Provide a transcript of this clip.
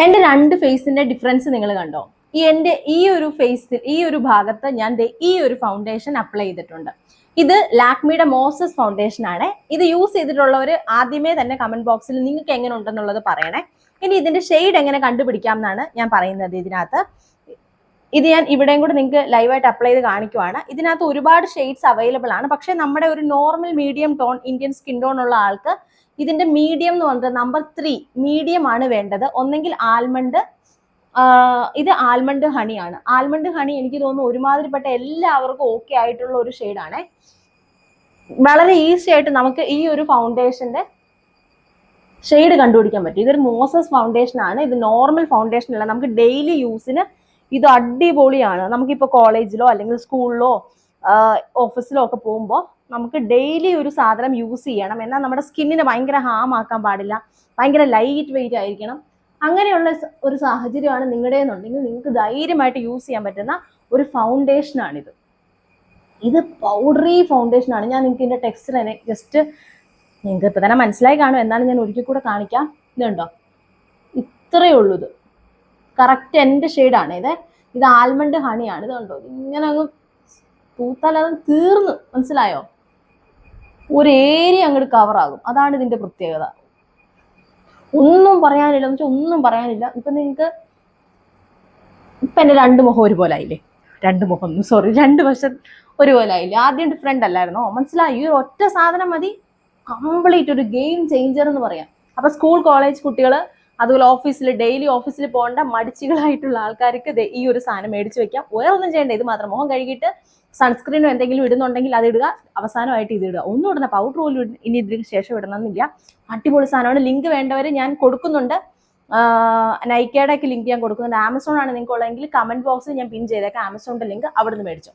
എന്റെ രണ്ട് ഫേസിന്റെ ഡിഫറൻസ് നിങ്ങൾ കണ്ടോ? എന്റെ ഈ ഒരു ഫേസിൽ ഈ ഒരു ഭാഗത്ത് ഞാൻ ഈ ഒരു ഫൗണ്ടേഷൻ അപ്ലൈ ചെയ്തിട്ടുണ്ട്. ഇത് ലാക്മിയുടെ മോസസ് ഫൗണ്ടേഷൻ ആണ്. ഇത് യൂസ് ചെയ്തിട്ടുള്ളവർ ആദ്യമേ തന്നെ കമന്റ് ബോക്സിൽ നിങ്ങൾക്ക് എങ്ങനെ ഉണ്ടെന്നുള്ളത് പറയണേ. ഇനി ഇതിന്റെ ഷെയ്ഡ് എങ്ങനെ കണ്ടുപിടിക്കാം എന്നാണ് ഞാൻ പറയുന്നത്. ഇതിനകത്ത് ഇത് ഞാൻ ഇവിടെയും കൂടെ നിങ്ങൾക്ക് ലൈവായിട്ട് അപ്ലൈ ചെയ്ത് കാണിക്കുവാണ്. ഇതിനകത്ത് ഒരുപാട് ഷെയ്ഡ്സ് അവൈലബിൾ ആണ്. പക്ഷെ നമ്മുടെ ഒരു normal medium tone Indian skin tone ഉള്ള ആൾക്ക് ഇതിന്റെ മീഡിയം എന്ന് പറഞ്ഞത് നമ്പർ 3 മീഡിയം ആണ് വേണ്ടത്. ഒന്നെങ്കിൽ ആൽമണ്ട്, ഇത് ആൽമണ്ട് ഹണി ആണ്. ആൽമണ്ട് ഹണി എനിക്ക് തോന്നുന്നു ഒരുമാതിരിപ്പെട്ട എല്ലാവർക്കും ഓക്കെ ആയിട്ടുള്ള ഒരു ഷെയ്ഡാണ്. വളരെ ഈസി ആയിട്ട് നമുക്ക് ഈ ഒരു ഫൗണ്ടേഷന്റെ ഷെയ്ഡ് കണ്ടുപിടിക്കാൻ പറ്റും. ഇതൊരു മോസസ് ഫൗണ്ടേഷൻ ആണ്. ഇത് നോർമൽ ഫൗണ്ടേഷൻ അല്ല. നമുക്ക് ഡെയിലി യൂസിന് ഇത് അടിപൊളിയാണ്. നമുക്കിപ്പോൾ കോളേജിലോ അല്ലെങ്കിൽ സ്കൂളിലോ ഓഫീസിലോ ഒക്കെ പോകുമ്പോൾ നമുക്ക് ഡെയിലി ഒരു സാധനം യൂസ് ചെയ്യണം. എന്നാൽ നമ്മുടെ സ്കിന്നിന് ഭയങ്കര ഹാം ആക്കാൻ പാടില്ല, ഭയങ്കര ലൈറ്റ് വെയിറ്റ് ആയിരിക്കണം. അങ്ങനെയുള്ള ഒരു സാഹചര്യമാണ് നിങ്ങളുടേന്നുണ്ടെങ്കിൽ നിങ്ങൾക്ക് ധൈര്യമായിട്ട് യൂസ് ചെയ്യാൻ പറ്റുന്ന ഒരു ഫൗണ്ടേഷനാണിത്. ഇത് പൗഡറി ഫൗണ്ടേഷൻ ആണ്. ഞാൻ നിങ്ങൾക്ക് ഇതിന്റെ ടെക്സ്ചർ തന്നെ ജസ്റ്റ് നിങ്ങൾക്ക് ഇപ്പം തന്നെ മനസ്സിലായി കാണും, എന്നാലും ഞാൻ ഒരിക്കൽ കൂടെ കാണിക്കാം. ഇതുണ്ടോ, ഇത്രയേ ഉള്ളൂ. ഇത് കറക്റ്റ് എൻ്റെ ഷെയ്ഡാണ്. ഇത് ആൽമണ്ട് ഹണിയാണ്. ഇത് കണ്ടോ, ഇങ്ങനെ അങ്ങ് തൂത്താൽ അത് തീർന്ന്, മനസ്സിലായോ? ഒരു ഏരിയ അങ്ങോട്ട് കവറാകും. അതാണ് ഇതിന്റെ പ്രത്യേകത. ഒന്നും പറയാനില്ല എന്ന് വെച്ചാൽ ഒന്നും പറയാനില്ല. ഇപ്പൊ നിങ്ങൾക്ക് ഇപ്പൊ എന്റെ രണ്ട് മുഖം ഒരുപോലെ ആയില്ലേ? രണ്ട് വശം ഒരുപോലെ ആയില്ലേ? ആദ്യം ഡിഫറെന്റ് അല്ലായിരുന്നോ? മനസ്സിലായി? ഈ ഒറ്റ സാധനം മതി കംപ്ലീറ്റ് ഒരു ഗെയിം ചേഞ്ചർ എന്ന് പറയാം. അപ്പൊ സ്കൂൾ കോളേജ് കുട്ടികൾ, അതുപോലെ ഓഫീസിൽ ഡെയിലി ഓഫീസിൽ പോകേണ്ട മടിച്ചുകളായിട്ടുള്ള ആൾക്കാർക്ക് ഈ ഒരു സാധനം മേടിച്ചു വെക്കാം. വേറെ ഒന്നും ചെയ്യേണ്ട. ഇത് മാത്രം മുഖം കഴുകിയിട്ട് സൺസ്ക്രീനോ എന്തെങ്കിലും ഇടുന്നുണ്ടെങ്കിൽ അത് ഇടുക. അവസാനമായിട്ട് ഇത് ഇടുക. ഒന്നും ഇടുന്ന പൗഡർ പോലും ഇനി ഇതിന് ശേഷം ഇടണമെന്നില്ല. അടിപൊളി സാധനമാണ്. ലിങ്ക് വേണ്ടവർ ഞാൻ കൊടുക്കുന്നുണ്ട്. നൈക്കയുടെ ഒക്കെ ലിങ്ക് ഞാൻ കൊടുക്കുന്നുണ്ട്. ആമസോൺ ആണ് നിങ്ങൾക്ക് ഉള്ളതെങ്കിൽ കമന്റ് ബോക്സിൽ ഞാൻ പിൻ ചെയ്തേക്കാം. ആമസോണിന്റെ ലിങ്ക് അവിടെ നിന്ന് മേടിച്ചോ.